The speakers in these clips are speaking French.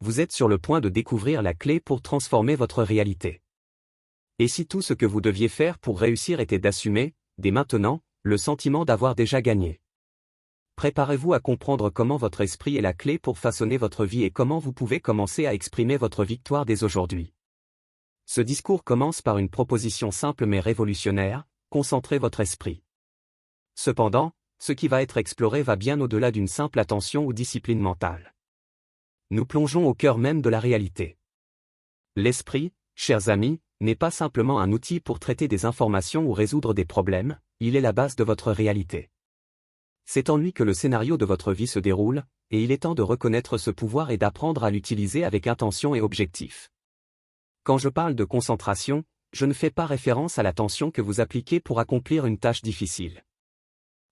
vous êtes sur le point de découvrir la clé pour transformer votre réalité. Et si tout ce que vous deviez faire pour réussir était d'assumer, dès maintenant, le sentiment d'avoir déjà gagné? Préparez-vous à comprendre comment votre esprit est la clé pour façonner votre vie et comment vous pouvez commencer à exprimer votre victoire dès aujourd'hui. Ce discours commence par une proposition simple mais révolutionnaire: concentrez votre esprit. Cependant, ce qui va être exploré va bien au-delà d'une simple attention ou discipline mentale. Nous plongeons au cœur même de la réalité. L'esprit, chers amis, n'est pas simplement un outil pour traiter des informations ou résoudre des problèmes, il est la base de votre réalité. C'est en lui que le scénario de votre vie se déroule, et il est temps de reconnaître ce pouvoir et d'apprendre à l'utiliser avec intention et objectif. Quand je parle de concentration, je ne fais pas référence à l'attention que vous appliquez pour accomplir une tâche difficile.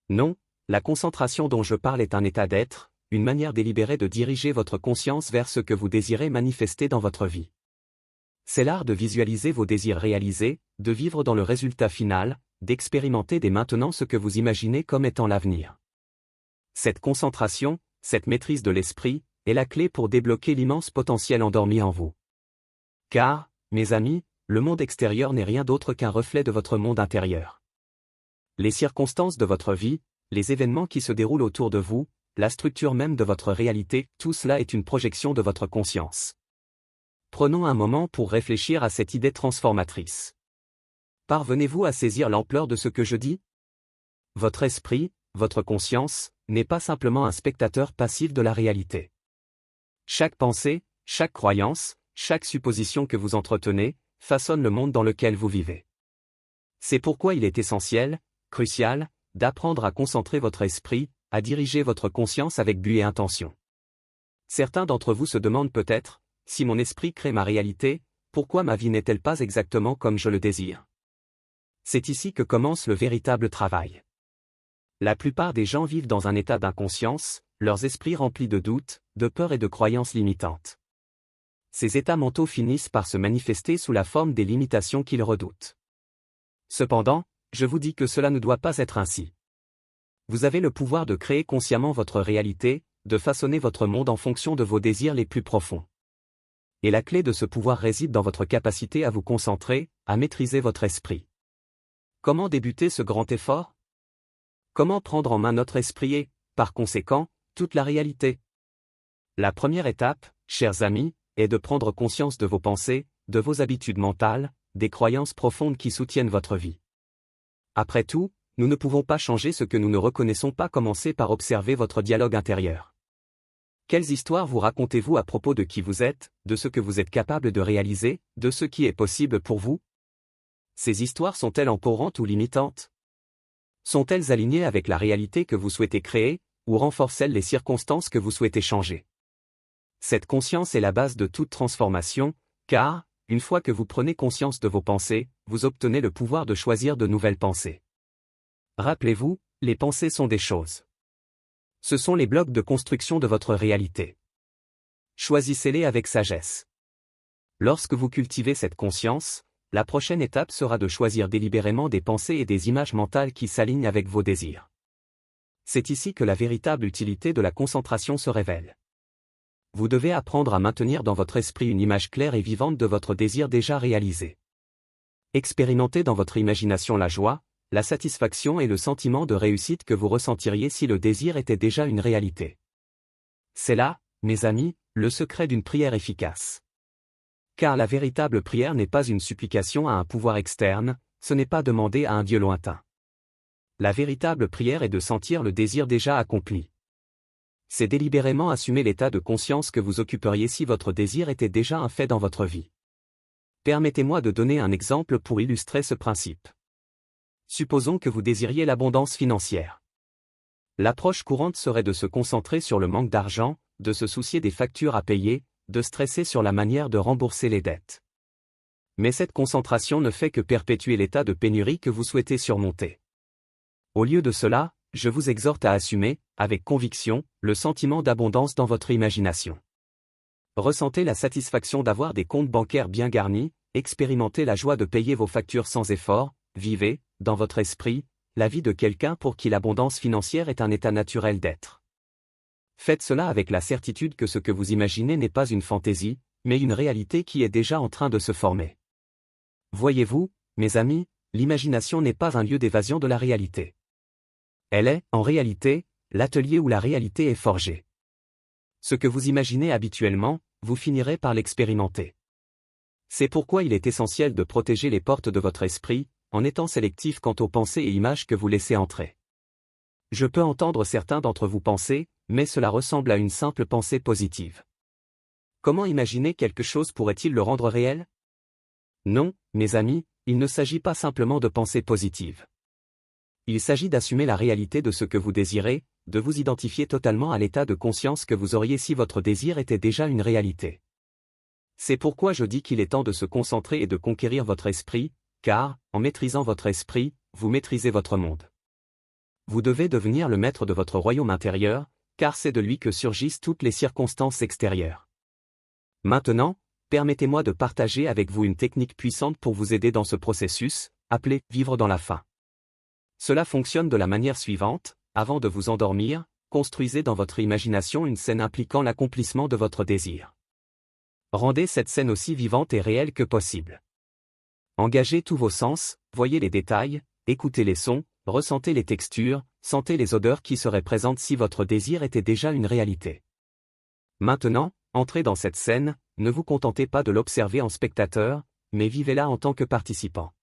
Non, la concentration dont je parle est un état d'être, une manière délibérée de diriger votre conscience vers ce que vous désirez manifester dans votre vie. C'est l'art de visualiser vos désirs réalisés, de vivre dans le résultat final, d'expérimenter dès maintenant ce que vous imaginez comme étant l'avenir. Cette concentration, cette maîtrise de l'esprit, est la clé pour débloquer l'immense potentiel endormi en vous. Car, mes amis, le monde extérieur n'est rien d'autre qu'un reflet de votre monde intérieur. Les circonstances de votre vie, les événements qui se déroulent autour de vous, la structure même de votre réalité, tout cela est une projection de votre conscience. Prenons un moment pour réfléchir à cette idée transformatrice. Parvenez-vous à saisir l'ampleur de ce que je dis? Votre esprit, votre conscience, n'est pas simplement un spectateur passif de la réalité. Chaque pensée, chaque croyance, chaque supposition que vous entretenez, façonne le monde dans lequel vous vivez. C'est pourquoi il est essentiel, crucial, d'apprendre à concentrer votre esprit, à diriger votre conscience avec but et intention. Certains d'entre vous se demandent peut-être: si mon esprit crée ma réalité, pourquoi ma vie n'est-elle pas exactement comme je le désire? C'est ici que commence le véritable travail. La plupart des gens vivent dans un état d'inconscience, leurs esprits remplis de doutes, de peurs et de croyances limitantes. Ces états mentaux finissent par se manifester sous la forme des limitations qu'ils redoutent. Cependant, je vous dis que cela ne doit pas être ainsi. Vous avez le pouvoir de créer consciemment votre réalité, de façonner votre monde en fonction de vos désirs les plus profonds. Et la clé de ce pouvoir réside dans votre capacité à vous concentrer, à maîtriser votre esprit. Comment débuter ce grand effort? Comment prendre en main notre esprit et, par conséquent, toute la réalité? La première étape, chers amis, est de prendre conscience de vos pensées, de vos habitudes mentales, des croyances profondes qui soutiennent votre vie. Après tout, nous ne pouvons pas changer ce que nous ne reconnaissons pas. Commencez par observer votre dialogue intérieur. Quelles histoires vous racontez-vous à propos de qui vous êtes, de ce que vous êtes capable de réaliser, de ce qui est possible pour vous? Ces histoires sont-elles empourrantes ou limitantes? Sont-elles alignées avec la réalité que vous souhaitez créer, ou renforcent-elles les circonstances que vous souhaitez changer? Cette conscience est la base de toute transformation, car, une fois que vous prenez conscience de vos pensées, vous obtenez le pouvoir de choisir de nouvelles pensées. Rappelez-vous, les pensées sont des choses. Ce sont les blocs de construction de votre réalité. Choisissez-les avec sagesse. Lorsque vous cultivez cette conscience, la prochaine étape sera de choisir délibérément des pensées et des images mentales qui s'alignent avec vos désirs. C'est ici que la véritable utilité de la concentration se révèle. Vous devez apprendre à maintenir dans votre esprit une image claire et vivante de votre désir déjà réalisé. Expérimentez dans votre imagination la joie, la satisfaction et le sentiment de réussite que vous ressentiriez si le désir était déjà une réalité. C'est là, mes amis, le secret d'une prière efficace. Car la véritable prière n'est pas une supplication à un pouvoir externe, ce n'est pas demander à un Dieu lointain. La véritable prière est de sentir le désir déjà accompli. C'est délibérément assumer l'état de conscience que vous occuperiez si votre désir était déjà un fait dans votre vie. Permettez-moi de donner un exemple pour illustrer ce principe. Supposons que vous désiriez l'abondance financière. L'approche courante serait de se concentrer sur le manque d'argent, de se soucier des factures à payer, de stresser sur la manière de rembourser les dettes. Mais cette concentration ne fait que perpétuer l'état de pénurie que vous souhaitez surmonter. Au lieu de cela, je vous exhorte à assumer, avec conviction, le sentiment d'abondance dans votre imagination. Ressentez la satisfaction d'avoir des comptes bancaires bien garnis, expérimentez la joie de payer vos factures sans effort, vivez, dans votre esprit, la vie de quelqu'un pour qui l'abondance financière est un état naturel d'être. Faites cela avec la certitude que ce que vous imaginez n'est pas une fantaisie, mais une réalité qui est déjà en train de se former. Voyez-vous, mes amis, l'imagination n'est pas un lieu d'évasion de la réalité. Elle est, en réalité, l'atelier où la réalité est forgée. Ce que vous imaginez habituellement, vous finirez par l'expérimenter. C'est pourquoi il est essentiel de protéger les portes de votre esprit, en étant sélectif quant aux pensées et images que vous laissez entrer. Je peux entendre certains d'entre vous penser, mais cela ressemble à une simple pensée positive. Comment imaginer quelque chose pourrait-il le rendre réel? Non, mes amis, il ne s'agit pas simplement de pensées positives. Il s'agit d'assumer la réalité de ce que vous désirez, de vous identifier totalement à l'état de conscience que vous auriez si votre désir était déjà une réalité. C'est pourquoi je dis qu'il est temps de se concentrer et de conquérir votre esprit, car, en maîtrisant votre esprit, vous maîtrisez votre monde. Vous devez devenir le maître de votre royaume intérieur, car c'est de lui que surgissent toutes les circonstances extérieures. Maintenant, permettez-moi de partager avec vous une technique puissante pour vous aider dans ce processus, appelée « vivre dans la faim ». Cela fonctionne de la manière suivante: avant de vous endormir, construisez dans votre imagination une scène impliquant l'accomplissement de votre désir. Rendez cette scène aussi vivante et réelle que possible. Engagez tous vos sens, voyez les détails, écoutez les sons, ressentez les textures, sentez les odeurs qui seraient présentes si votre désir était déjà une réalité. Maintenant, entrez dans cette scène, ne vous contentez pas de l'observer en spectateur, mais vivez-la en tant que participant.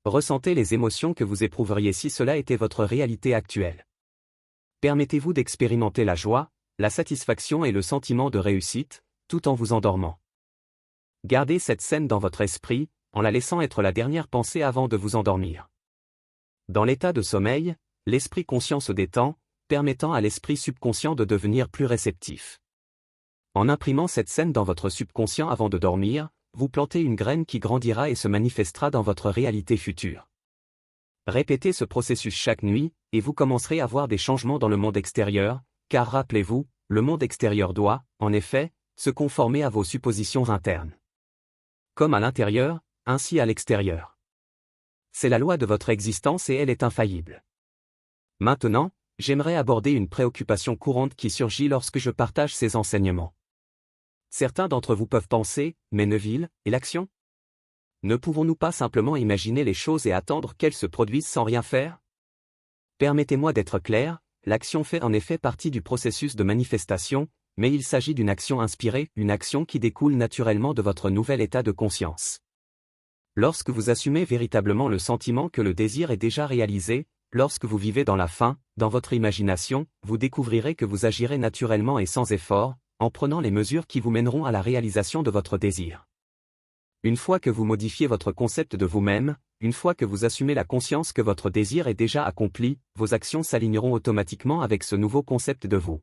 Ressentez les émotions que vous éprouveriez si cela était votre réalité actuelle. Permettez-vous d'expérimenter la joie, la satisfaction et le sentiment de réussite, tout en vous endormant. Gardez cette scène dans votre esprit, en la laissant être la dernière pensée avant de vous endormir. Dans l'état de sommeil, l'esprit conscient se détend, permettant à l'esprit subconscient de devenir plus réceptif. En imprimant cette scène dans votre subconscient avant de dormir, vous plantez une graine qui grandira et se manifestera dans votre réalité future. Répétez ce processus chaque nuit, et vous commencerez à voir des changements dans le monde extérieur, car rappelez-vous, le monde extérieur doit, en effet, se conformer à vos suppositions internes. Comme à l'intérieur, ainsi à l'extérieur. C'est la loi de votre existence et elle est infaillible. Maintenant, j'aimerais aborder une préoccupation courante qui surgit lorsque je partage ces enseignements. Certains d'entre vous peuvent penser, mais Neville, et l'action? Ne pouvons-nous pas simplement imaginer les choses et attendre qu'elles se produisent sans rien faire? Permettez-moi d'être clair, l'action fait en effet partie du processus de manifestation, mais il s'agit d'une action inspirée, une action qui découle naturellement de votre nouvel état de conscience. Lorsque vous assumez véritablement le sentiment que le désir est déjà réalisé, lorsque vous vivez dans la faim, dans votre imagination, vous découvrirez que vous agirez naturellement et sans effort, en prenant les mesures qui vous mèneront à la réalisation de votre désir. Une fois que vous modifiez votre concept de vous-même, une fois que vous assumez la conscience que votre désir est déjà accompli, vos actions s'aligneront automatiquement avec ce nouveau concept de vous.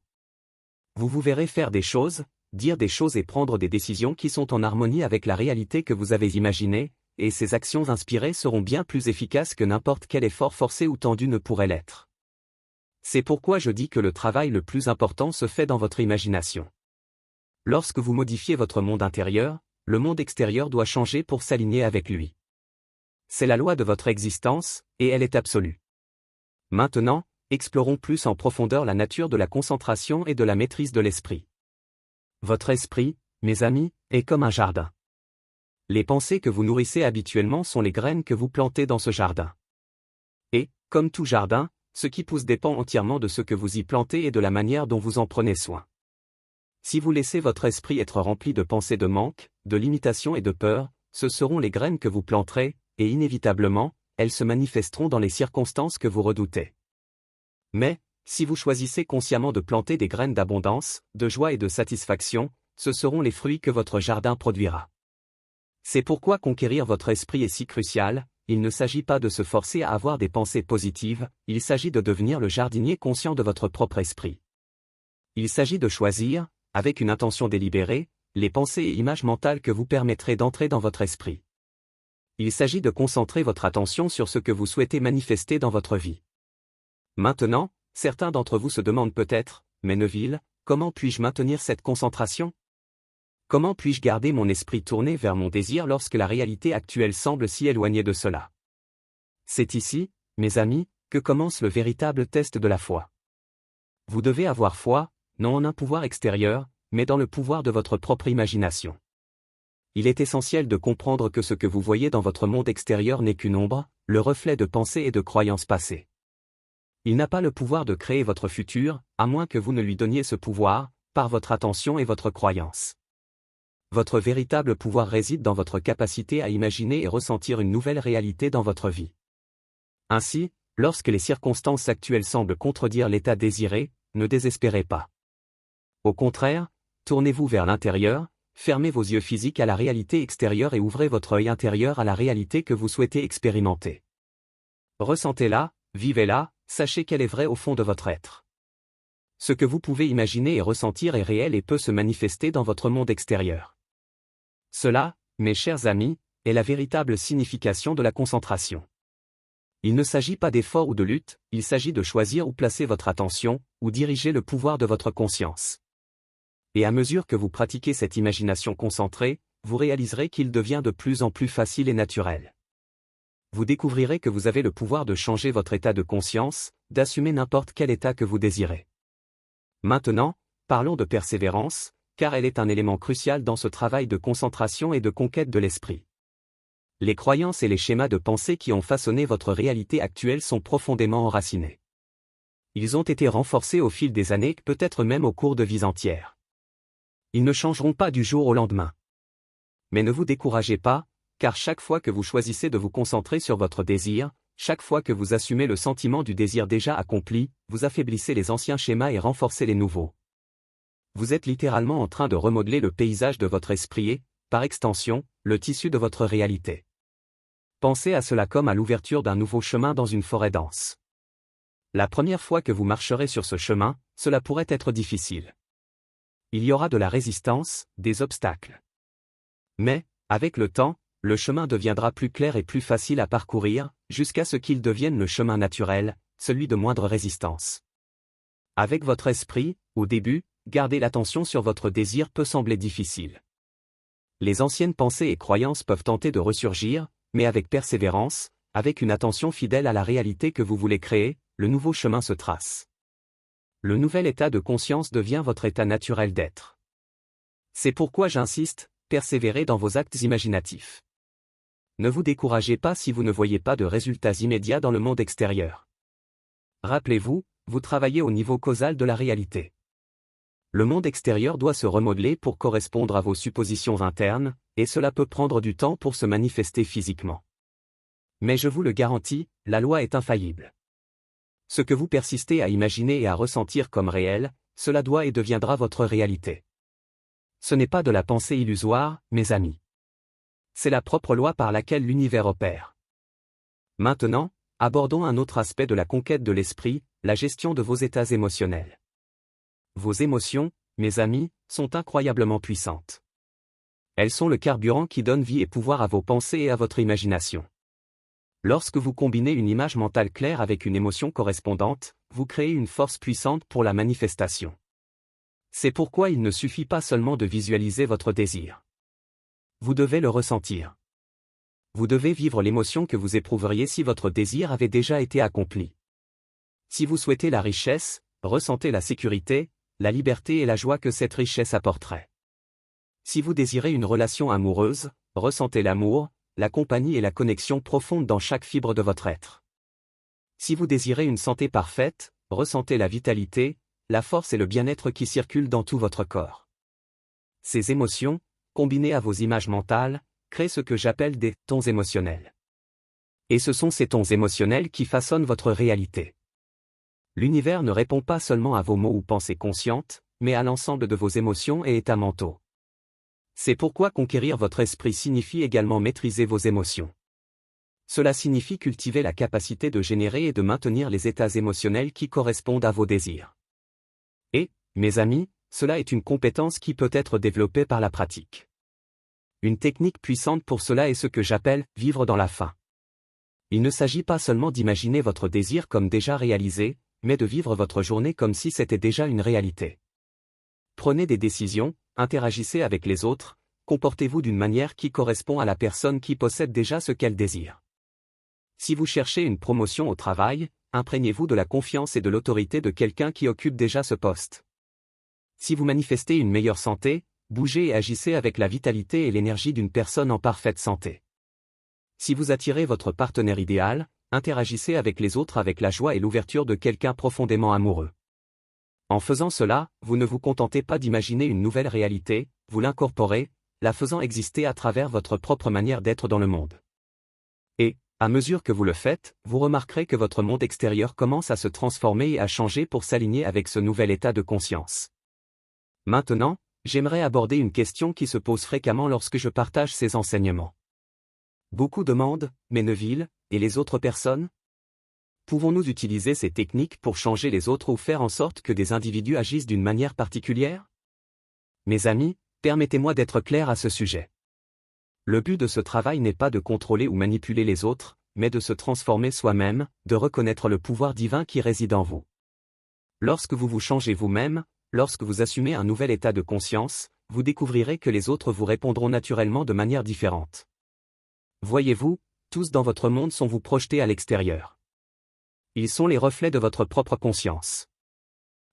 Vous vous verrez faire des choses, dire des choses et prendre des décisions qui sont en harmonie avec la réalité que vous avez imaginée, et ces actions inspirées seront bien plus efficaces que n'importe quel effort forcé ou tendu ne pourrait l'être. C'est pourquoi je dis que le travail le plus important se fait dans votre imagination. Lorsque vous modifiez votre monde intérieur, le monde extérieur doit changer pour s'aligner avec lui. C'est la loi de votre existence, et elle est absolue. Maintenant, explorons plus en profondeur la nature de la concentration et de la maîtrise de l'esprit. Votre esprit, mes amis, est comme un jardin. Les pensées que vous nourrissez habituellement sont les graines que vous plantez dans ce jardin. Et, comme tout jardin, ce qui pousse dépend entièrement de ce que vous y plantez et de la manière dont vous en prenez soin. Si vous laissez votre esprit être rempli de pensées de manque, de limitation et de peur, ce seront les graines que vous planterez, et inévitablement, elles se manifesteront dans les circonstances que vous redoutez. Mais, si vous choisissez consciemment de planter des graines d'abondance, de joie et de satisfaction, ce seront les fruits que votre jardin produira. C'est pourquoi conquérir votre esprit est si crucial. Il ne s'agit pas de se forcer à avoir des pensées positives, il s'agit de devenir le jardinier conscient de votre propre esprit. Il s'agit de choisir, avec une intention délibérée, les pensées et images mentales que vous permettrez d'entrer dans votre esprit. Il s'agit de concentrer votre attention sur ce que vous souhaitez manifester dans votre vie. Maintenant, certains d'entre vous se demandent peut-être, mais Neville, comment puis-je maintenir cette concentration? Comment puis-je garder mon esprit tourné vers mon désir lorsque la réalité actuelle semble si éloignée de cela? C'est ici, mes amis, que commence le véritable test de la foi. Vous devez avoir foi, non en un pouvoir extérieur, mais dans le pouvoir de votre propre imagination. Il est essentiel de comprendre que ce que vous voyez dans votre monde extérieur n'est qu'une ombre, le reflet de pensées et de croyances passées. Il n'a pas le pouvoir de créer votre futur, à moins que vous ne lui donniez ce pouvoir, par votre attention et votre croyance. Votre véritable pouvoir réside dans votre capacité à imaginer et ressentir une nouvelle réalité dans votre vie. Ainsi, lorsque les circonstances actuelles semblent contredire l'état désiré, ne désespérez pas. Au contraire, tournez-vous vers l'intérieur, fermez vos yeux physiques à la réalité extérieure et ouvrez votre œil intérieur à la réalité que vous souhaitez expérimenter. Ressentez-la, vivez-la, sachez qu'elle est vraie au fond de votre être. Ce que vous pouvez imaginer et ressentir est réel et peut se manifester dans votre monde extérieur. Cela, mes chers amis, est la véritable signification de la concentration. Il ne s'agit pas d'effort ou de lutte, il s'agit de choisir où placer votre attention, ou diriger le pouvoir de votre conscience. Et à mesure que vous pratiquez cette imagination concentrée, vous réaliserez qu'il devient de plus en plus facile et naturel. Vous découvrirez que vous avez le pouvoir de changer votre état de conscience, d'assumer n'importe quel état que vous désirez. Maintenant, parlons de persévérance, car elle est un élément crucial dans ce travail de concentration et de conquête de l'esprit. Les croyances et les schémas de pensée qui ont façonné votre réalité actuelle sont profondément enracinés. Ils ont été renforcés au fil des années, peut-être même au cours de vies entières. Ils ne changeront pas du jour au lendemain. Mais ne vous découragez pas, car chaque fois que vous choisissez de vous concentrer sur votre désir, chaque fois que vous assumez le sentiment du désir déjà accompli, vous affaiblissez les anciens schémas et renforcez les nouveaux. Vous êtes littéralement en train de remodeler le paysage de votre esprit et, par extension, le tissu de votre réalité. Pensez à cela comme à l'ouverture d'un nouveau chemin dans une forêt dense. La première fois que vous marcherez sur ce chemin, cela pourrait être difficile. Il y aura de la résistance, des obstacles. Mais, avec le temps, le chemin deviendra plus clair et plus facile à parcourir, jusqu'à ce qu'il devienne le chemin naturel, celui de moindre résistance. Avec votre esprit, au début, garder l'attention sur votre désir peut sembler difficile. Les anciennes pensées et croyances peuvent tenter de ressurgir, mais avec persévérance, avec une attention fidèle à la réalité que vous voulez créer, le nouveau chemin se trace. Le nouvel état de conscience devient votre état naturel d'être. C'est pourquoi j'insiste, persévérez dans vos actes imaginatifs. Ne vous découragez pas si vous ne voyez pas de résultats immédiats dans le monde extérieur. Rappelez-vous, vous travaillez au niveau causal de la réalité. Le monde extérieur doit se remodeler pour correspondre à vos suppositions internes, et cela peut prendre du temps pour se manifester physiquement. Mais je vous le garantis, la loi est infaillible. Ce que vous persistez à imaginer et à ressentir comme réel, cela doit et deviendra votre réalité. Ce n'est pas de la pensée illusoire, mes amis. C'est la propre loi par laquelle l'univers opère. Maintenant, abordons un autre aspect de la conquête de l'esprit, la gestion de vos états émotionnels. Vos émotions, mes amis, sont incroyablement puissantes. Elles sont le carburant qui donne vie et pouvoir à vos pensées et à votre imagination. Lorsque vous combinez une image mentale claire avec une émotion correspondante, vous créez une force puissante pour la manifestation. C'est pourquoi il ne suffit pas seulement de visualiser votre désir. Vous devez le ressentir. Vous devez vivre l'émotion que vous éprouveriez si votre désir avait déjà été accompli. Si vous souhaitez la richesse, ressentez la sécurité, la liberté et la joie que cette richesse apporterait. Si vous désirez une relation amoureuse, ressentez l'amour, la compagnie et la connexion profonde dans chaque fibre de votre être. Si vous désirez une santé parfaite, ressentez la vitalité, la force et le bien-être qui circulent dans tout votre corps. Ces émotions, combinées à vos images mentales, créent ce que j'appelle des tons émotionnels. Et ce sont ces tons émotionnels qui façonnent votre réalité. L'univers ne répond pas seulement à vos mots ou pensées conscientes, mais à l'ensemble de vos émotions et états mentaux. C'est pourquoi conquérir votre esprit signifie également maîtriser vos émotions. Cela signifie cultiver la capacité de générer et de maintenir les états émotionnels qui correspondent à vos désirs. Et, mes amis, cela est une compétence qui peut être développée par la pratique. Une technique puissante pour cela est ce que j'appelle « vivre dans la faim ». Il ne s'agit pas seulement d'imaginer votre désir comme déjà réalisé, mais de vivre votre journée comme si c'était déjà une réalité. Prenez des décisions, interagissez avec les autres, comportez-vous d'une manière qui correspond à la personne qui possède déjà ce qu'elle désire. Si vous cherchez une promotion au travail, imprégnez-vous de la confiance et de l'autorité de quelqu'un qui occupe déjà ce poste. Si vous manifestez une meilleure santé, bougez et agissez avec la vitalité et l'énergie d'une personne en parfaite santé. Si vous attirez votre partenaire idéal, interagissez avec les autres avec la joie et l'ouverture de quelqu'un profondément amoureux. En faisant cela, vous ne vous contentez pas d'imaginer une nouvelle réalité, vous l'incorporez, la faisant exister à travers votre propre manière d'être dans le monde. Et, à mesure que vous le faites, vous remarquerez que votre monde extérieur commence à se transformer et à changer pour s'aligner avec ce nouvel état de conscience. Maintenant, j'aimerais aborder une question qui se pose fréquemment lorsque je partage ces enseignements. Beaucoup demandent, mais Neville, et les autres personnes? Pouvons-nous utiliser ces techniques pour changer les autres ou faire en sorte que des individus agissent d'une manière particulière? Mes amis, permettez-moi d'être clair à ce sujet. Le but de ce travail n'est pas de contrôler ou manipuler les autres, mais de se transformer soi-même, de reconnaître le pouvoir divin qui réside en vous. Lorsque vous vous changez vous-même, lorsque vous assumez un nouvel état de conscience, vous découvrirez que les autres vous répondront naturellement de manière différente. Voyez-vous, tous dans votre monde sont vous projetés à l'extérieur. Ils sont les reflets de votre propre conscience.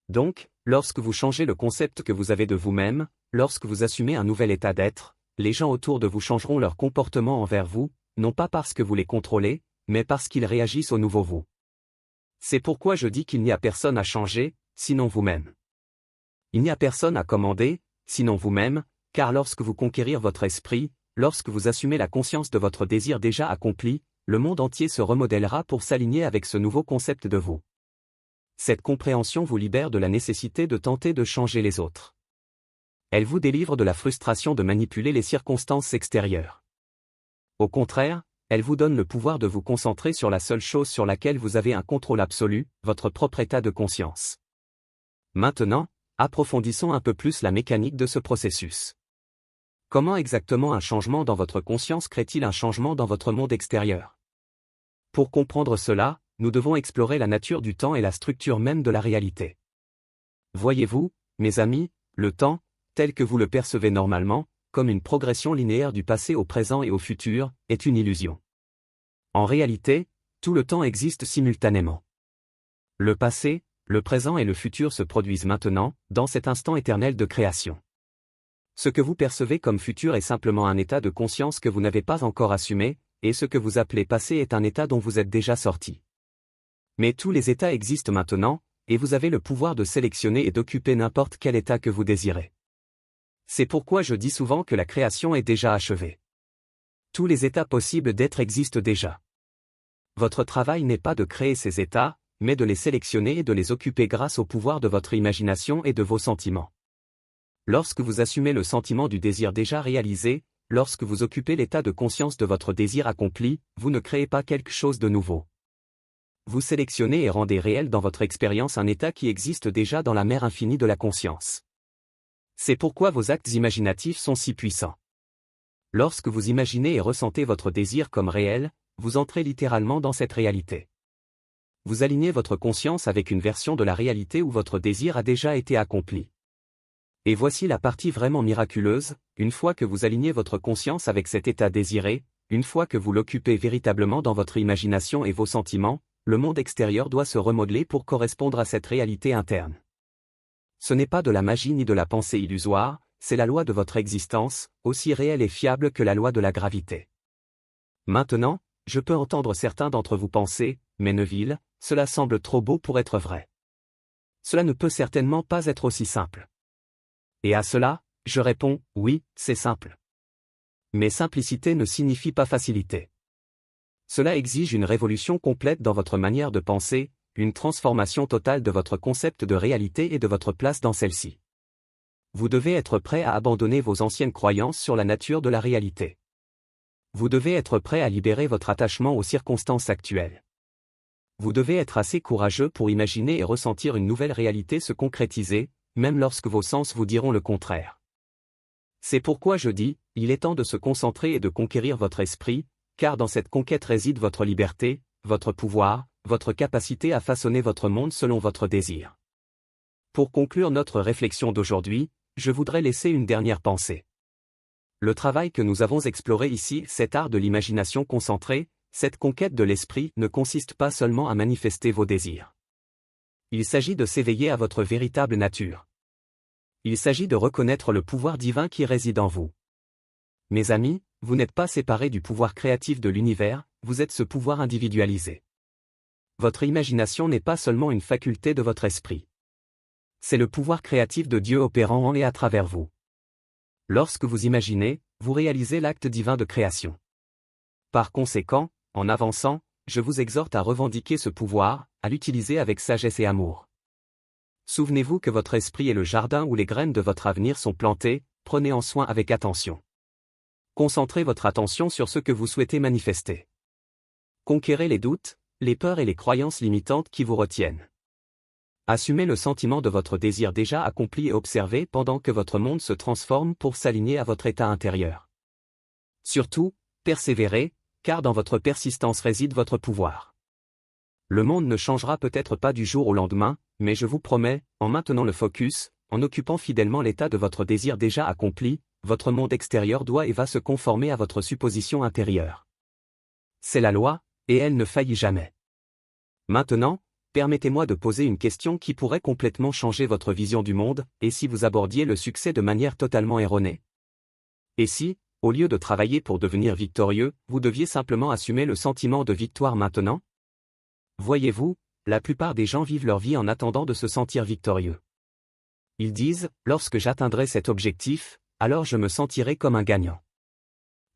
Donc, lorsque vous changez le concept que vous avez de vous-même, lorsque vous assumez un nouvel état d'être, les gens autour de vous changeront leur comportement envers vous, non pas parce que vous les contrôlez, mais parce qu'ils réagissent au nouveau vous. C'est pourquoi je dis qu'il n'y a personne à changer, sinon vous-même. Il n'y a personne à commander, sinon vous-même, car lorsque vous conquérir votre esprit, lorsque vous assumez la conscience de votre désir déjà accompli, le monde entier se remodèlera pour s'aligner avec ce nouveau concept de vous. Cette compréhension vous libère de la nécessité de tenter de changer les autres. Elle vous délivre de la frustration de manipuler les circonstances extérieures. Au contraire, elle vous donne le pouvoir de vous concentrer sur la seule chose sur laquelle vous avez un contrôle absolu, votre propre état de conscience. Maintenant, approfondissons un peu plus la mécanique de ce processus. Comment exactement un changement dans votre conscience crée-t-il un changement dans votre monde extérieur? Pour comprendre cela, nous devons explorer la nature du temps et la structure même de la réalité. Voyez-vous, mes amis, le temps, tel que vous le percevez normalement, comme une progression linéaire du passé au présent et au futur, est une illusion. En réalité, tout le temps existe simultanément. Le passé, le présent et le futur se produisent maintenant, dans cet instant éternel de création. Ce que vous percevez comme futur est simplement un état de conscience que vous n'avez pas encore assumé, et ce que vous appelez passé est un état dont vous êtes déjà sorti. Mais tous les états existent maintenant, et vous avez le pouvoir de sélectionner et d'occuper n'importe quel état que vous désirez. C'est pourquoi je dis souvent que la création est déjà achevée. Tous les états possibles d'être existent déjà. Votre travail n'est pas de créer ces états, mais de les sélectionner et de les occuper grâce au pouvoir de votre imagination et de vos sentiments. Lorsque vous assumez le sentiment du désir déjà réalisé, lorsque vous occupez l'état de conscience de votre désir accompli, vous ne créez pas quelque chose de nouveau. Vous sélectionnez et rendez réel dans votre expérience un état qui existe déjà dans la mer infinie de la conscience. C'est pourquoi vos actes imaginatifs sont si puissants. Lorsque vous imaginez et ressentez votre désir comme réel, vous entrez littéralement dans cette réalité. Vous alignez votre conscience avec une version de la réalité où votre désir a déjà été accompli. Et voici la partie vraiment miraculeuse, une fois que vous alignez votre conscience avec cet état désiré, une fois que vous l'occupez véritablement dans votre imagination et vos sentiments, le monde extérieur doit se remodeler pour correspondre à cette réalité interne. Ce n'est pas de la magie ni de la pensée illusoire, c'est la loi de votre existence, aussi réelle et fiable que la loi de la gravité. Maintenant, je peux entendre certains d'entre vous penser, mais Neville, cela semble trop beau pour être vrai. Cela ne peut certainement pas être aussi simple. Et à cela, je réponds, oui, c'est simple. Mais simplicité ne signifie pas facilité. Cela exige une révolution complète dans votre manière de penser, une transformation totale de votre concept de réalité et de votre place dans celle-ci. Vous devez être prêt à abandonner vos anciennes croyances sur la nature de la réalité. Vous devez être prêt à libérer votre attachement aux circonstances actuelles. Vous devez être assez courageux pour imaginer et ressentir une nouvelle réalité se concrétiser, même lorsque vos sens vous diront le contraire. C'est pourquoi je dis, il est temps de se concentrer et de conquérir votre esprit, car dans cette conquête réside votre liberté, votre pouvoir, votre capacité à façonner votre monde selon votre désir. Pour conclure notre réflexion d'aujourd'hui, je voudrais laisser une dernière pensée. Le travail que nous avons exploré ici, cet art de l'imagination concentrée, cette conquête de l'esprit ne consiste pas seulement à manifester vos désirs. Il s'agit de s'éveiller à votre véritable nature. Il s'agit de reconnaître le pouvoir divin qui réside en vous. Mes amis, vous n'êtes pas séparés du pouvoir créatif de l'univers, vous êtes ce pouvoir individualisé. Votre imagination n'est pas seulement une faculté de votre esprit. C'est le pouvoir créatif de Dieu opérant en et à travers vous. Lorsque vous imaginez, vous réalisez l'acte divin de création. Par conséquent, en avançant, je vous exhorte à revendiquer ce pouvoir, à l'utiliser avec sagesse et amour. Souvenez-vous que votre esprit est le jardin où les graines de votre avenir sont plantées, prenez en soin avec attention. Concentrez votre attention sur ce que vous souhaitez manifester. Conquérez les doutes, les peurs et les croyances limitantes qui vous retiennent. Assumez le sentiment de votre désir déjà accompli et observez pendant que votre monde se transforme pour s'aligner à votre état intérieur. Surtout, persévérez, car dans votre persistance réside votre pouvoir. Le monde ne changera peut-être pas du jour au lendemain, mais je vous promets, en maintenant le focus, en occupant fidèlement l'état de votre désir déjà accompli, votre monde extérieur doit et va se conformer à votre supposition intérieure. C'est la loi, et elle ne faillit jamais. Maintenant, permettez-moi de poser une question qui pourrait complètement changer votre vision du monde, et si vous abordiez le succès de manière totalement erronée? Et si, au lieu de travailler pour devenir victorieux, vous deviez simplement assumer le sentiment de victoire maintenant? Voyez-vous, la plupart des gens vivent leur vie en attendant de se sentir victorieux. Ils disent, lorsque j'atteindrai cet objectif, alors je me sentirai comme un gagnant.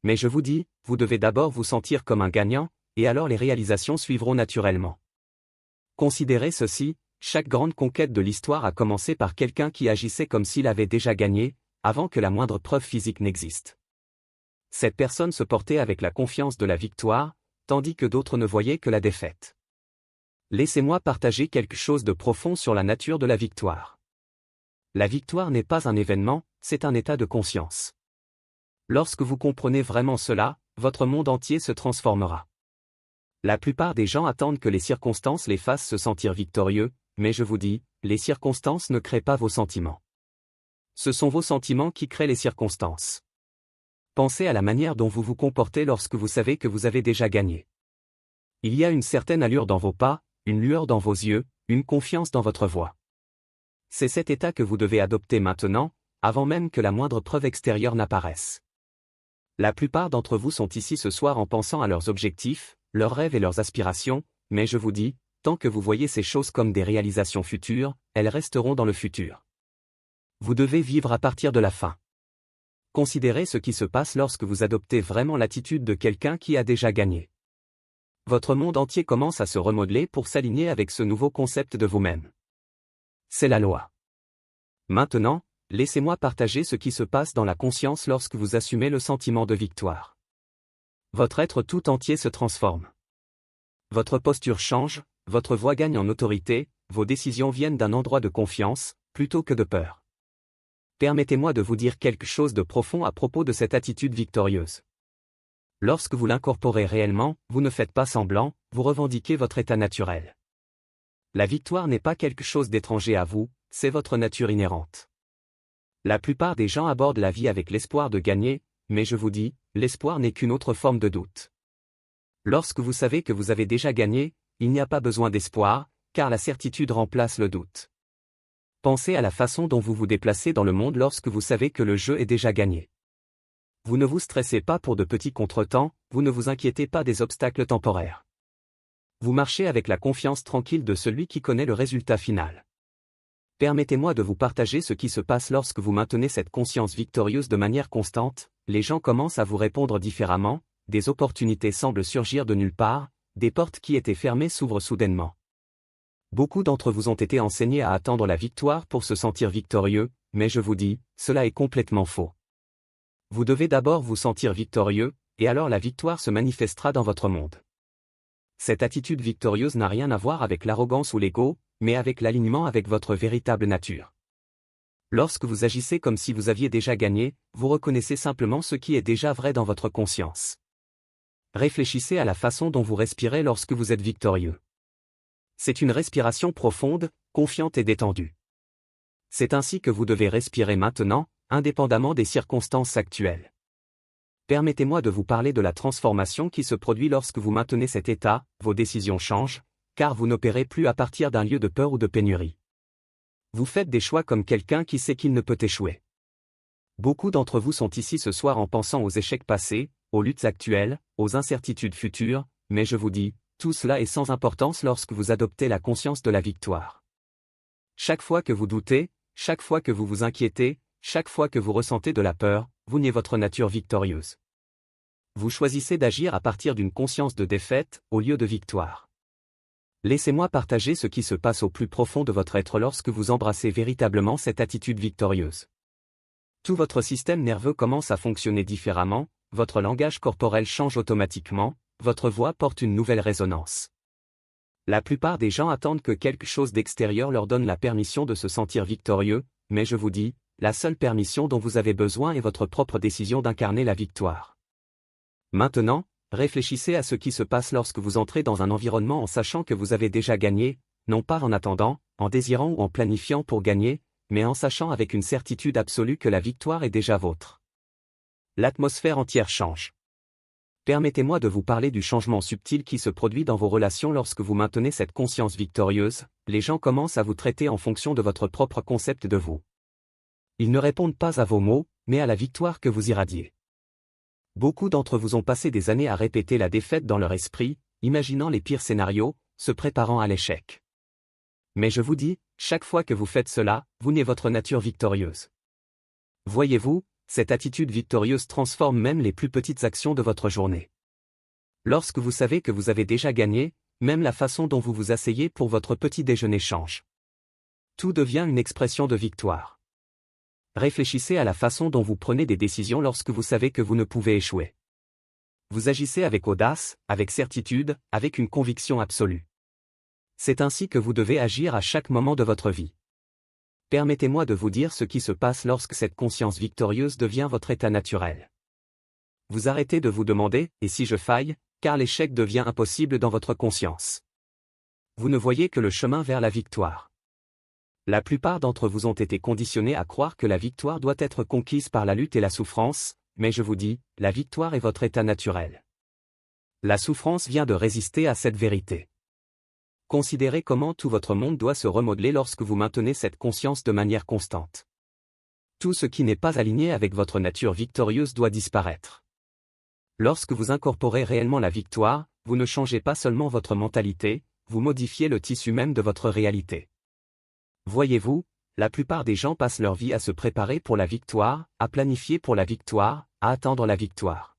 Mais je vous dis, vous devez d'abord vous sentir comme un gagnant, et alors les réalisations suivront naturellement. Considérez ceci, chaque grande conquête de l'histoire a commencé par quelqu'un qui agissait comme s'il avait déjà gagné, avant que la moindre preuve physique n'existe. Cette personne se portait avec la confiance de la victoire, tandis que d'autres ne voyaient que la défaite. Laissez-moi partager quelque chose de profond sur la nature de la victoire. La victoire n'est pas un événement, c'est un état de conscience. Lorsque vous comprenez vraiment cela, votre monde entier se transformera. La plupart des gens attendent que les circonstances les fassent se sentir victorieux, mais je vous dis, les circonstances ne créent pas vos sentiments. Ce sont vos sentiments qui créent les circonstances. Pensez à la manière dont vous vous comportez lorsque vous savez que vous avez déjà gagné. Il y a une certaine allure dans vos pas, une lueur dans vos yeux, une confiance dans votre voix. C'est cet état que vous devez adopter maintenant, avant même que la moindre preuve extérieure n'apparaisse. La plupart d'entre vous sont ici ce soir en pensant à leurs objectifs, leurs rêves et leurs aspirations, mais je vous dis, tant que vous voyez ces choses comme des réalisations futures, elles resteront dans le futur. Vous devez vivre à partir de la fin. Considérez ce qui se passe lorsque vous adoptez vraiment l'attitude de quelqu'un qui a déjà gagné. Votre monde entier commence à se remodeler pour s'aligner avec ce nouveau concept de vous-même. C'est la loi. Maintenant, laissez-moi partager ce qui se passe dans la conscience lorsque vous assumez le sentiment de victoire. Votre être tout entier se transforme. Votre posture change, votre voix gagne en autorité, vos décisions viennent d'un endroit de confiance, plutôt que de peur. Permettez-moi de vous dire quelque chose de profond à propos de cette attitude victorieuse. Lorsque vous l'incorporez réellement, vous ne faites pas semblant, vous revendiquez votre état naturel. La victoire n'est pas quelque chose d'étranger à vous, c'est votre nature inhérente. La plupart des gens abordent la vie avec l'espoir de gagner, mais je vous dis, l'espoir n'est qu'une autre forme de doute. Lorsque vous savez que vous avez déjà gagné, il n'y a pas besoin d'espoir, car la certitude remplace le doute. Pensez à la façon dont vous vous déplacez dans le monde lorsque vous savez que le jeu est déjà gagné. Vous ne vous stressez pas pour de petits contretemps, vous ne vous inquiétez pas des obstacles temporaires. Vous marchez avec la confiance tranquille de celui qui connaît le résultat final. Permettez-moi de vous partager ce qui se passe lorsque vous maintenez cette conscience victorieuse de manière constante, les gens commencent à vous répondre différemment, des opportunités semblent surgir de nulle part, des portes qui étaient fermées s'ouvrent soudainement. Beaucoup d'entre vous ont été enseignés à attendre la victoire pour se sentir victorieux, mais je vous dis, cela est complètement faux. Vous devez d'abord vous sentir victorieux, et alors la victoire se manifestera dans votre monde. Cette attitude victorieuse n'a rien à voir avec l'arrogance ou l'ego, mais avec l'alignement avec votre véritable nature. Lorsque vous agissez comme si vous aviez déjà gagné, vous reconnaissez simplement ce qui est déjà vrai dans votre conscience. Réfléchissez à la façon dont vous respirez lorsque vous êtes victorieux. C'est une respiration profonde, confiante et détendue. C'est ainsi que vous devez respirer maintenant, indépendamment des circonstances actuelles. Permettez-moi de vous parler de la transformation qui se produit lorsque vous maintenez cet état, vos décisions changent, car vous n'opérez plus à partir d'un lieu de peur ou de pénurie. Vous faites des choix comme quelqu'un qui sait qu'il ne peut échouer. Beaucoup d'entre vous sont ici ce soir en pensant aux échecs passés, aux luttes actuelles, aux incertitudes futures, mais je vous dis, tout cela est sans importance lorsque vous adoptez la conscience de la victoire. Chaque fois que vous doutez, chaque fois que vous vous inquiétez, chaque fois que vous ressentez de la peur, vous niez votre nature victorieuse. Vous choisissez d'agir à partir d'une conscience de défaite, au lieu de victoire. Laissez-moi partager ce qui se passe au plus profond de votre être lorsque vous embrassez véritablement cette attitude victorieuse. Tout votre système nerveux commence à fonctionner différemment, votre langage corporel change automatiquement, votre voix porte une nouvelle résonance. La plupart des gens attendent que quelque chose d'extérieur leur donne la permission de se sentir victorieux, mais je vous dis, la seule permission dont vous avez besoin est votre propre décision d'incarner la victoire. Maintenant, réfléchissez à ce qui se passe lorsque vous entrez dans un environnement en sachant que vous avez déjà gagné, non pas en attendant, en désirant ou en planifiant pour gagner, mais en sachant avec une certitude absolue que la victoire est déjà vôtre. L'atmosphère entière change. Permettez-moi de vous parler du changement subtil qui se produit dans vos relations lorsque vous maintenez cette conscience victorieuse, les gens commencent à vous traiter en fonction de votre propre concept de vous. Ils ne répondent pas à vos mots, mais à la victoire que vous irradiez. Beaucoup d'entre vous ont passé des années à répéter la défaite dans leur esprit, imaginant les pires scénarios, se préparant à l'échec. Mais je vous dis, chaque fois que vous faites cela, vous niez votre nature victorieuse. Voyez-vous, cette attitude victorieuse transforme même les plus petites actions de votre journée. Lorsque vous savez que vous avez déjà gagné, même la façon dont vous vous asseyez pour votre petit déjeuner change. Tout devient une expression de victoire. Réfléchissez à la façon dont vous prenez des décisions lorsque vous savez que vous ne pouvez échouer. Vous agissez avec audace, avec certitude, avec une conviction absolue. C'est ainsi que vous devez agir à chaque moment de votre vie. Permettez-moi de vous dire ce qui se passe lorsque cette conscience victorieuse devient votre état naturel. Vous arrêtez de vous demander « et si je faille ?», car l'échec devient impossible dans votre conscience. Vous ne voyez que le chemin vers la victoire. La plupart d'entre vous ont été conditionnés à croire que la victoire doit être conquise par la lutte et la souffrance, mais je vous dis, la victoire est votre état naturel. La souffrance vient de résister à cette vérité. Considérez comment tout votre monde doit se remodeler lorsque vous maintenez cette conscience de manière constante. Tout ce qui n'est pas aligné avec votre nature victorieuse doit disparaître. Lorsque vous incorporez réellement la victoire, vous ne changez pas seulement votre mentalité, vous modifiez le tissu même de votre réalité. Voyez-vous, la plupart des gens passent leur vie à se préparer pour la victoire, à planifier pour la victoire, à attendre la victoire.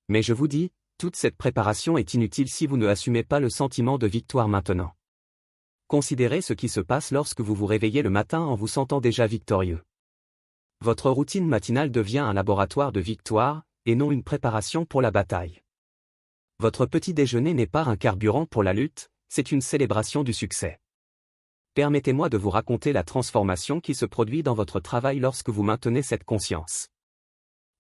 Mais je vous dis, toute cette préparation est inutile si vous ne assumez pas le sentiment de victoire maintenant. Considérez ce qui se passe lorsque vous vous réveillez le matin en vous sentant déjà victorieux. Votre routine matinale devient un laboratoire de victoire, et non une préparation pour la bataille. Votre petit déjeuner n'est pas un carburant pour la lutte, c'est une célébration du succès. Permettez-moi de vous raconter la transformation qui se produit dans votre travail lorsque vous maintenez cette conscience.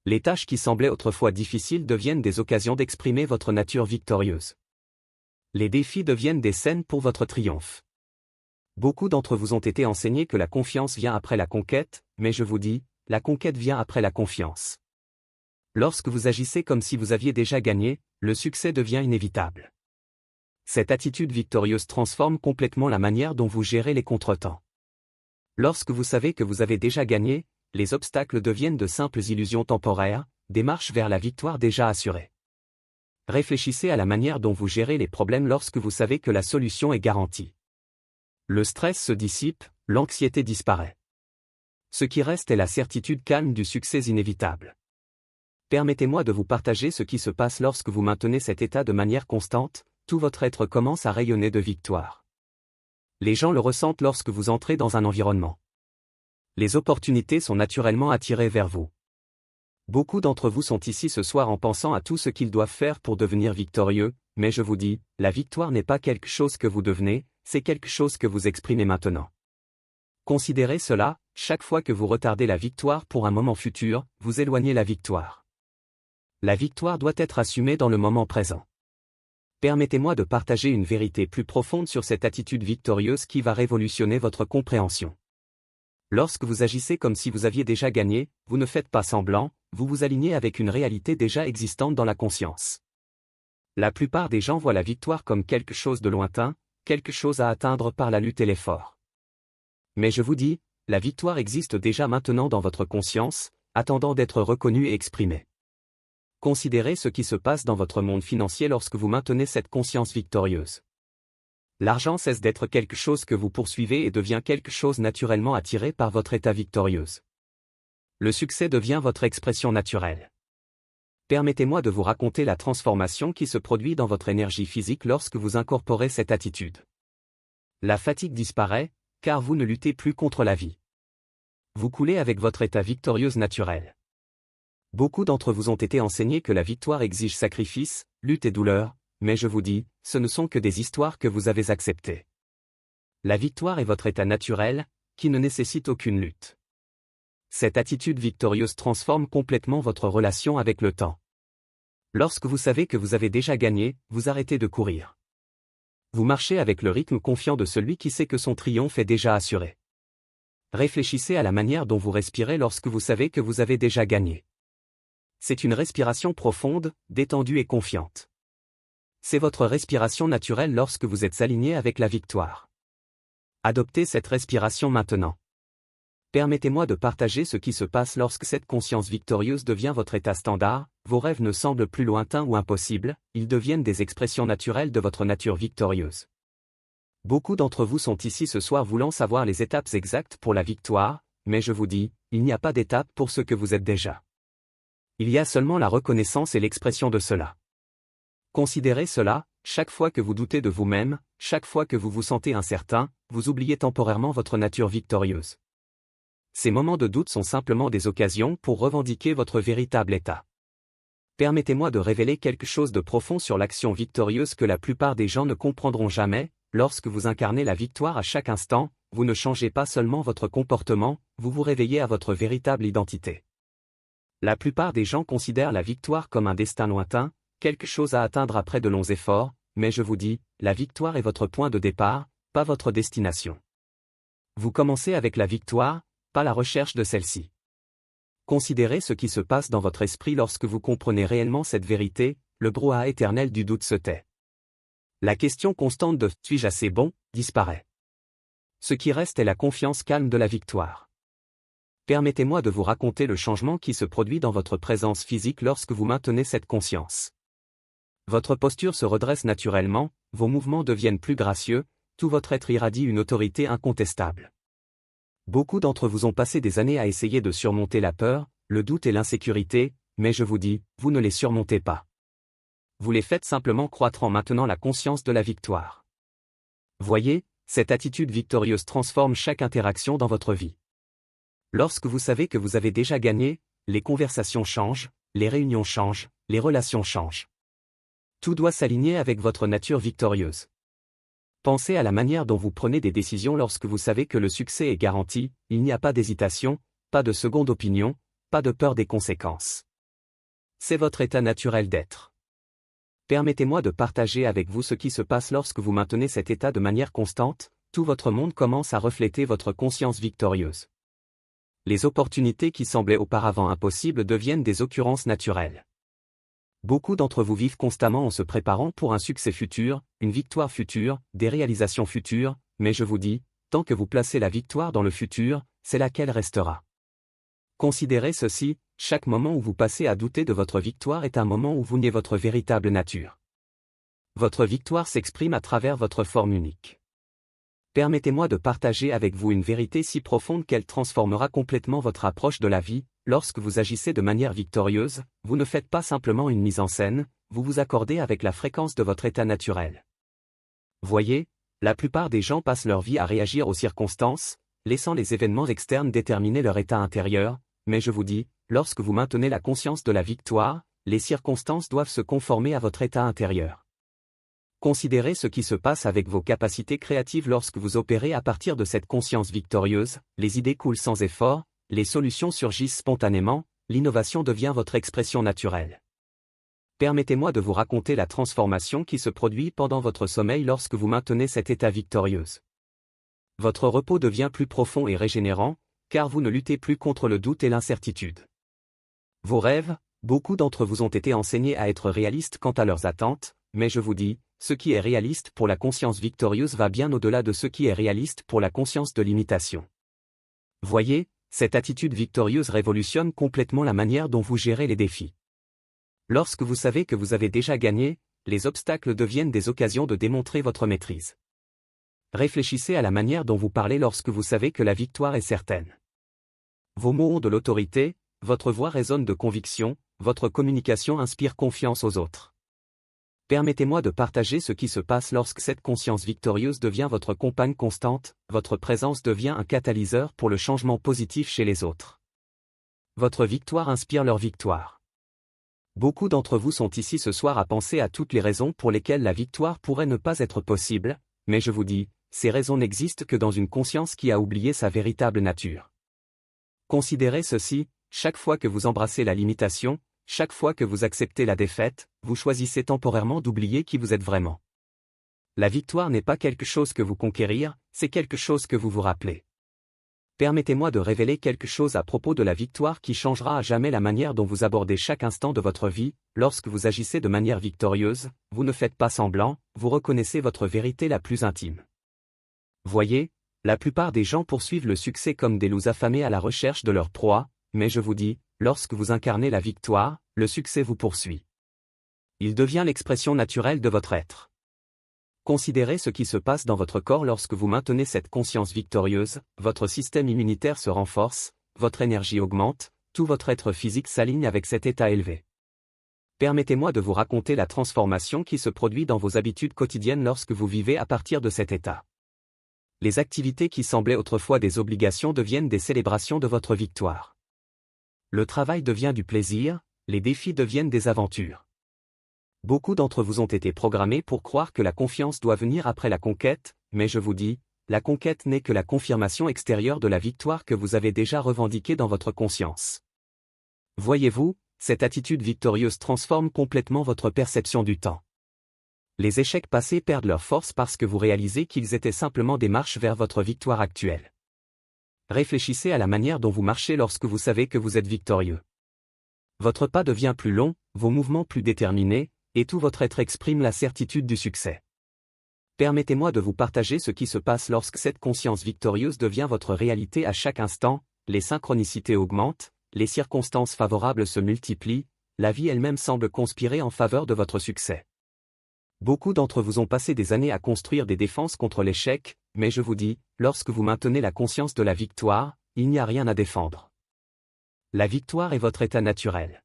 Les tâches qui semblaient autrefois difficiles deviennent des occasions d'exprimer votre nature victorieuse. Les défis deviennent des scènes pour votre triomphe. Beaucoup d'entre vous ont été enseignés que la confiance vient après la conquête, mais je vous dis, la conquête vient après la confiance. Lorsque vous agissez comme si vous aviez déjà gagné, le succès devient inévitable. Cette attitude victorieuse transforme complètement la manière dont vous gérez les contretemps. Lorsque vous savez que vous avez déjà gagné, les obstacles deviennent de simples illusions temporaires, des marches vers la victoire déjà assurée. Réfléchissez à la manière dont vous gérez les problèmes lorsque vous savez que la solution est garantie. Le stress se dissipe, l'anxiété disparaît. Ce qui reste est la certitude calme du succès inévitable. Permettez-moi de vous partager ce qui se passe lorsque vous maintenez cet état de manière constante. Tout votre être commence à rayonner de victoire. Les gens le ressentent lorsque vous entrez dans un environnement. Les opportunités sont naturellement attirées vers vous. Beaucoup d'entre vous sont ici ce soir en pensant à tout ce qu'ils doivent faire pour devenir victorieux, mais je vous dis, la victoire n'est pas quelque chose que vous devenez, c'est quelque chose que vous exprimez maintenant. Considérez cela, chaque fois que vous retardez la victoire pour un moment futur, vous éloignez la victoire. La victoire doit être assumée dans le moment présent. Permettez-moi de partager une vérité plus profonde sur cette attitude victorieuse qui va révolutionner votre compréhension. Lorsque vous agissez comme si vous aviez déjà gagné, vous ne faites pas semblant, vous vous alignez avec une réalité déjà existante dans la conscience. La plupart des gens voient la victoire comme quelque chose de lointain, quelque chose à atteindre par la lutte et l'effort. Mais je vous dis, la victoire existe déjà maintenant dans votre conscience, attendant d'être reconnue et exprimée. Considérez ce qui se passe dans votre monde financier lorsque vous maintenez cette conscience victorieuse. L'argent cesse d'être quelque chose que vous poursuivez et devient quelque chose naturellement attiré par votre état victorieuse. Le succès devient votre expression naturelle. Permettez-moi de vous raconter la transformation qui se produit dans votre énergie physique lorsque vous incorporez cette attitude. La fatigue disparaît, car vous ne luttez plus contre la vie. Vous coulez avec votre état victorieuse naturel. Beaucoup d'entre vous ont été enseignés que la victoire exige sacrifice, lutte et douleur, mais je vous dis, ce ne sont que des histoires que vous avez acceptées. La victoire est votre état naturel, qui ne nécessite aucune lutte. Cette attitude victorieuse transforme complètement votre relation avec le temps. Lorsque vous savez que vous avez déjà gagné, vous arrêtez de courir. Vous marchez avec le rythme confiant de celui qui sait que son triomphe est déjà assuré. Réfléchissez à la manière dont vous respirez lorsque vous savez que vous avez déjà gagné. C'est une respiration profonde, détendue et confiante. C'est votre respiration naturelle lorsque vous êtes aligné avec la victoire. Adoptez cette respiration maintenant. Permettez-moi de partager ce qui se passe lorsque cette conscience victorieuse devient votre état standard, vos rêves ne semblent plus lointains ou impossibles, ils deviennent des expressions naturelles de votre nature victorieuse. Beaucoup d'entre vous sont ici ce soir voulant savoir les étapes exactes pour la victoire, mais je vous dis, il n'y a pas d'étape pour ce que vous êtes déjà. Il y a seulement la reconnaissance et l'expression de cela. Considérez cela, chaque fois que vous doutez de vous-même, chaque fois que vous vous sentez incertain, vous oubliez temporairement votre nature victorieuse. Ces moments de doute sont simplement des occasions pour revendiquer votre véritable état. Permettez-moi de révéler quelque chose de profond sur l'action victorieuse que la plupart des gens ne comprendront jamais. Lorsque vous incarnez la victoire à chaque instant, vous ne changez pas seulement votre comportement, vous vous réveillez à votre véritable identité. La plupart des gens considèrent la victoire comme un destin lointain, quelque chose à atteindre après de longs efforts, mais je vous dis, la victoire est votre point de départ, pas votre destination. Vous commencez avec la victoire, pas la recherche de celle-ci. Considérez ce qui se passe dans votre esprit lorsque vous comprenez réellement cette vérité, le brouhaha éternel du doute se tait. La question constante de « suis-je assez bon ?» disparaît. Ce qui reste est la confiance calme de la victoire. Permettez-moi de vous raconter le changement qui se produit dans votre présence physique lorsque vous maintenez cette conscience. Votre posture se redresse naturellement, vos mouvements deviennent plus gracieux, tout votre être irradie une autorité incontestable. Beaucoup d'entre vous ont passé des années à essayer de surmonter la peur, le doute et l'insécurité, mais je vous dis, vous ne les surmontez pas. Vous les faites simplement croître en maintenant la conscience de la victoire. Voyez, cette attitude victorieuse transforme chaque interaction dans votre vie. Lorsque vous savez que vous avez déjà gagné, les conversations changent, les réunions changent, les relations changent. Tout doit s'aligner avec votre nature victorieuse. Pensez à la manière dont vous prenez des décisions lorsque vous savez que le succès est garanti, il n'y a pas d'hésitation, pas de seconde opinion, pas de peur des conséquences. C'est votre état naturel d'être. Permettez-moi de partager avec vous ce qui se passe lorsque vous maintenez cet état de manière constante, tout votre monde commence à refléter votre conscience victorieuse. Les opportunités qui semblaient auparavant impossibles deviennent des occurrences naturelles. Beaucoup d'entre vous vivent constamment en se préparant pour un succès futur, une victoire future, des réalisations futures, mais je vous dis, tant que vous placez la victoire dans le futur, c'est là qu'elle restera. Considérez ceci, chaque moment où vous passez à douter de votre victoire est un moment où vous niez votre véritable nature. Votre victoire s'exprime à travers votre forme unique. Permettez-moi de partager avec vous une vérité si profonde qu'elle transformera complètement votre approche de la vie. Lorsque vous agissez de manière victorieuse, vous ne faites pas simplement une mise en scène, vous vous accordez avec la fréquence de votre état naturel. Voyez, la plupart des gens passent leur vie à réagir aux circonstances, laissant les événements externes déterminer leur état intérieur, mais je vous dis, lorsque vous maintenez la conscience de la victoire, les circonstances doivent se conformer à votre état intérieur. Considérez ce qui se passe avec vos capacités créatives lorsque vous opérez à partir de cette conscience victorieuse, les idées coulent sans effort, les solutions surgissent spontanément, l'innovation devient votre expression naturelle. Permettez-moi de vous raconter la transformation qui se produit pendant votre sommeil lorsque vous maintenez cet état victorieuse. Votre repos devient plus profond et régénérant, car vous ne luttez plus contre le doute et l'incertitude. Vos rêves, beaucoup d'entre vous ont été enseignés à être réalistes quant à leurs attentes, mais je vous dis, ce qui est réaliste pour la conscience victorieuse va bien au-delà de ce qui est réaliste pour la conscience de limitation. Voyez, cette attitude victorieuse révolutionne complètement la manière dont vous gérez les défis. Lorsque vous savez que vous avez déjà gagné, les obstacles deviennent des occasions de démontrer votre maîtrise. Réfléchissez à la manière dont vous parlez lorsque vous savez que la victoire est certaine. Vos mots ont de l'autorité, votre voix résonne de conviction, votre communication inspire confiance aux autres. Permettez-moi de partager ce qui se passe lorsque cette conscience victorieuse devient votre compagne constante, votre présence devient un catalyseur pour le changement positif chez les autres. Votre victoire inspire leur victoire. Beaucoup d'entre vous sont ici ce soir à penser à toutes les raisons pour lesquelles la victoire pourrait ne pas être possible, mais je vous dis, ces raisons n'existent que dans une conscience qui a oublié sa véritable nature. Considérez ceci, chaque fois que vous embrassez la limitation, chaque fois que vous acceptez la défaite, vous choisissez temporairement d'oublier qui vous êtes vraiment. La victoire n'est pas quelque chose que vous conquérir, c'est quelque chose que vous vous rappelez. Permettez-moi de révéler quelque chose à propos de la victoire qui changera à jamais la manière dont vous abordez chaque instant de votre vie. Lorsque vous agissez de manière victorieuse, vous ne faites pas semblant, vous reconnaissez votre vérité la plus intime. Voyez, la plupart des gens poursuivent le succès comme des loups affamés à la recherche de leur proie, mais je vous dis, lorsque vous incarnez la victoire, le succès vous poursuit. Il devient l'expression naturelle de votre être. Considérez ce qui se passe dans votre corps lorsque vous maintenez cette conscience victorieuse, votre système immunitaire se renforce, votre énergie augmente, tout votre être physique s'aligne avec cet état élevé. Permettez-moi de vous raconter la transformation qui se produit dans vos habitudes quotidiennes lorsque vous vivez à partir de cet état. Les activités qui semblaient autrefois des obligations deviennent des célébrations de votre victoire. Le travail devient du plaisir, les défis deviennent des aventures. Beaucoup d'entre vous ont été programmés pour croire que la confiance doit venir après la conquête, mais je vous dis, la conquête n'est que la confirmation extérieure de la victoire que vous avez déjà revendiquée dans votre conscience. Voyez-vous, cette attitude victorieuse transforme complètement votre perception du temps. Les échecs passés perdent leur force parce que vous réalisez qu'ils étaient simplement des marches vers votre victoire actuelle. Réfléchissez à la manière dont vous marchez lorsque vous savez que vous êtes victorieux. Votre pas devient plus long, vos mouvements plus déterminés, et tout votre être exprime la certitude du succès. Permettez-moi de vous partager ce qui se passe lorsque cette conscience victorieuse devient votre réalité à chaque instant, les synchronicités augmentent, les circonstances favorables se multiplient, la vie elle-même semble conspirer en faveur de votre succès. Beaucoup d'entre vous ont passé des années à construire des défenses contre l'échec, mais je vous dis, lorsque vous maintenez la conscience de la victoire, il n'y a rien à défendre. La victoire est votre état naturel.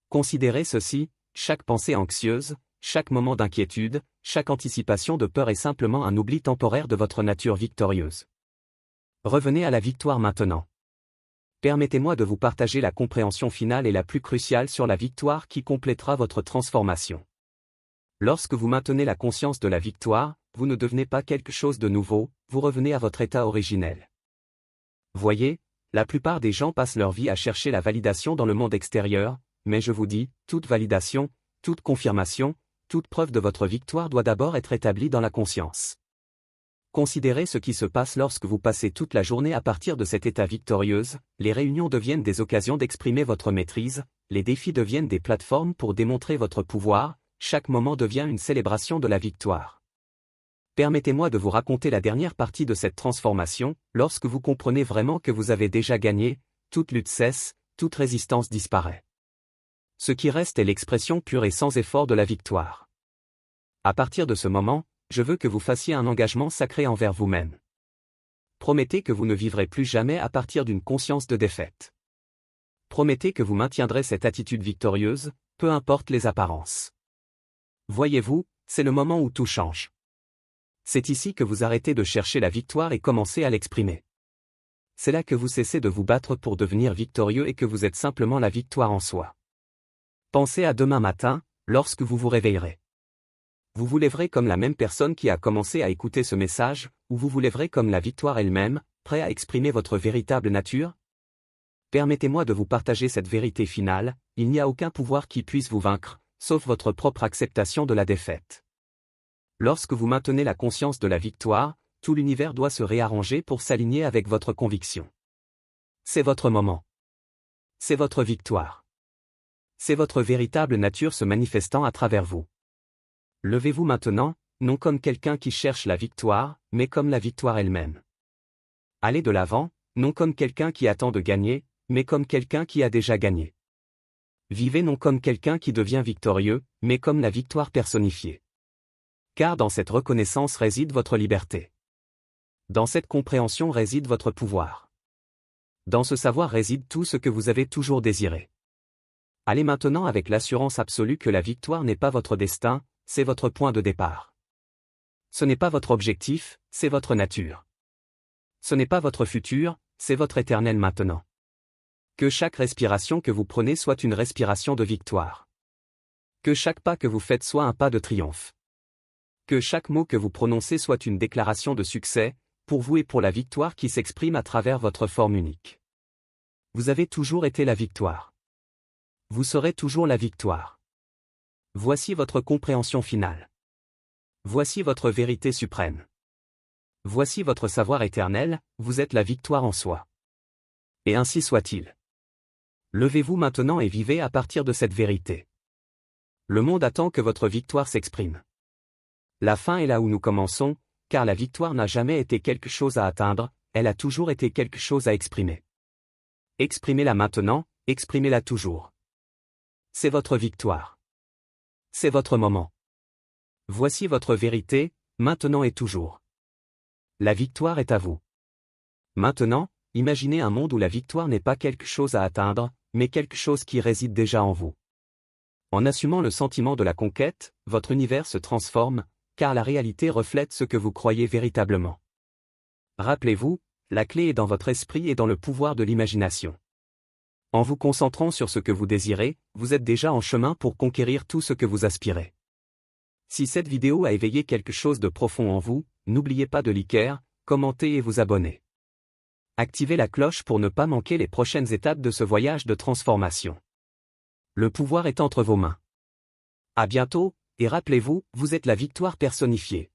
Considérez ceci, chaque pensée anxieuse, chaque moment d'inquiétude, chaque anticipation de peur est simplement un oubli temporaire de votre nature victorieuse. Revenez à la victoire maintenant. Permettez-moi de vous partager la compréhension finale et la plus cruciale sur la victoire qui complétera votre transformation. Lorsque vous maintenez la conscience de la victoire, vous ne devenez pas quelque chose de nouveau, vous revenez à votre état originel. Voyez, la plupart des gens passent leur vie à chercher la validation dans le monde extérieur, mais je vous dis, toute validation, toute confirmation, toute preuve de votre victoire doit d'abord être établie dans la conscience. Considérez ce qui se passe lorsque vous passez toute la journée à partir de cet état victorieuse, les réunions deviennent des occasions d'exprimer votre maîtrise, les défis deviennent des plateformes pour démontrer votre pouvoir, chaque moment devient une célébration de la victoire. Permettez-moi de vous raconter la dernière partie de cette transformation, lorsque vous comprenez vraiment que vous avez déjà gagné, toute lutte cesse, toute résistance disparaît. Ce qui reste est l'expression pure et sans effort de la victoire. À partir de ce moment, je veux que vous fassiez un engagement sacré envers vous-même. Promettez que vous ne vivrez plus jamais à partir d'une conscience de défaite. Promettez que vous maintiendrez cette attitude victorieuse, peu importe les apparences. Voyez-vous, c'est le moment où tout change. C'est ici que vous arrêtez de chercher la victoire et commencez à l'exprimer. C'est là que vous cessez de vous battre pour devenir victorieux et que vous êtes simplement la victoire en soi. Pensez à demain matin, lorsque vous vous réveillerez. Vous vous lèverez comme la même personne qui a commencé à écouter ce message, ou vous vous lèverez comme la victoire elle-même, prêt à exprimer votre véritable nature? Permettez-moi de vous partager cette vérité finale, il n'y a aucun pouvoir qui puisse vous vaincre, sauf votre propre acceptation de la défaite. Lorsque vous maintenez la conscience de la victoire, tout l'univers doit se réarranger pour s'aligner avec votre conviction. C'est votre moment. C'est votre victoire. C'est votre véritable nature se manifestant à travers vous. Levez-vous maintenant, non comme quelqu'un qui cherche la victoire, mais comme la victoire elle-même. Allez de l'avant, non comme quelqu'un qui attend de gagner, mais comme quelqu'un qui a déjà gagné. Vivez non comme quelqu'un qui devient victorieux, mais comme la victoire personnifiée. Car dans cette reconnaissance réside votre liberté. Dans cette compréhension réside votre pouvoir. Dans ce savoir réside tout ce que vous avez toujours désiré. Allez maintenant avec l'assurance absolue que la victoire n'est pas votre destin, c'est votre point de départ. Ce n'est pas votre objectif, c'est votre nature. Ce n'est pas votre futur, c'est votre éternel maintenant. Que chaque respiration que vous prenez soit une respiration de victoire. Que chaque pas que vous faites soit un pas de triomphe. Que chaque mot que vous prononcez soit une déclaration de succès, pour vous et pour la victoire qui s'exprime à travers votre forme unique. Vous avez toujours été la victoire. Vous serez toujours la victoire. Voici votre compréhension finale. Voici votre vérité suprême. Voici votre savoir éternel, vous êtes la victoire en soi. Et ainsi soit-il. Levez-vous maintenant et vivez à partir de cette vérité. Le monde attend que votre victoire s'exprime. La fin est là où nous commençons, car la victoire n'a jamais été quelque chose à atteindre, elle a toujours été quelque chose à exprimer. Exprimez-la maintenant, exprimez-la toujours. C'est votre victoire. C'est votre moment. Voici votre vérité, maintenant et toujours. La victoire est à vous. Maintenant, imaginez un monde où la victoire n'est pas quelque chose à atteindre, mais quelque chose qui réside déjà en vous. En assumant le sentiment de la conquête, votre univers se transforme, car la réalité reflète ce que vous croyez véritablement. Rappelez-vous, la clé est dans votre esprit et dans le pouvoir de l'imagination. En vous concentrant sur ce que vous désirez, vous êtes déjà en chemin pour conquérir tout ce que vous aspirez. Si cette vidéo a éveillé quelque chose de profond en vous, n'oubliez pas de liker, commenter et vous abonner. Activez la cloche pour ne pas manquer les prochaines étapes de ce voyage de transformation. Le pouvoir est entre vos mains. À bientôt, et rappelez-vous, vous êtes la victoire personnifiée.